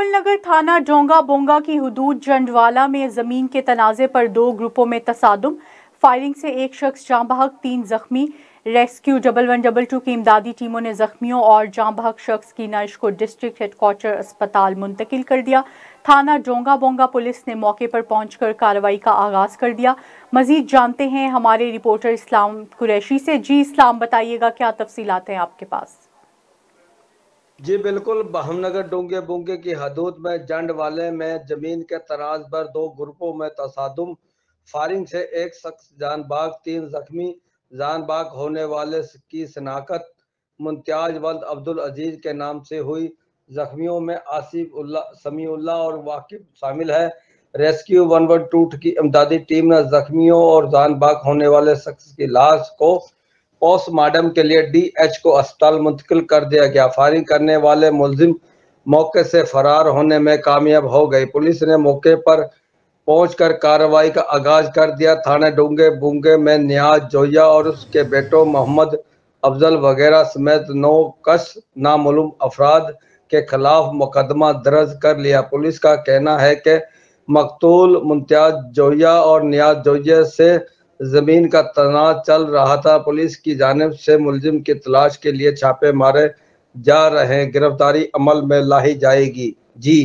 बहावल नगर थाना डोंगा बोंगा की हुदूद जंडवाला में जमीन के तनाजे पर दो ग्रुपों में तसादुम। फायरिंग से एक शख्स जाँ बहक, 3 जख्मी। रेस्क्यू 1112 की इमदादी टीमों ने जख्मियों और जाँ बहक शख्स की नर्श को डिस्ट्रिक्ट हेडक्वार्टर अस्पताल मुंतकिल कर दिया। थाना डोंगा बोंगा पुलिस ने मौके पर पहुंचकर कार्रवाई का आगाज कर दिया। मजीद जानते हैं हमारे रिपोर्टर इस्लाम कुरैशी से। जी इस्लाम, बताइएगा क्या तफसीलात हैं आपके पास? जी बिल्कुल, बहावनगर डोंगे बोंगे की हदूद में जंड वाले में जमीन के तराज पर दो ग्रुपों में तसादुम। फायरिंग से एक शख्स जान बाग, 3 जख्मी। जान बाग होने वाले की शनाख्त मुमताज वल्द अब्दुल अजीज के नाम से हुई। जख्मियों में आसिफ उल्ला, समीउल्ला और वाकिब शामिल है। रेस्क्यू 112 की इमदादी टीम ने जख्मियों और जान बाग होने वाले शख्स की लाश को पोस्टमार्टम के लिए DH को अस्पताल मुंतकिल कर दिया गया। फायरिंग करने वाले मुलजिम मौके से फरार होने में कामयाब हो गए। पुलिस ने मौके पर पहुंचकर कार्रवाई का आगाज कर दिया। थाना डोंगे बुंगे में नियाज जोया और उसके बेटों मोहम्मद अफजल वगैरह समेत 9 कश नामालूम अफराद के खिलाफ मुकदमा दर्ज कर लिया। पुलिस का कहना है कि मकतूल मुमताज जोया और नियाज जोया से जमीन का तनाज़ चल रहा था। पुलिस की जानिब से मुलजिम की तलाश के लिए छापे मारे जा रहे हैं। गिरफ्तारी अमल में लाई जाएगी। जी।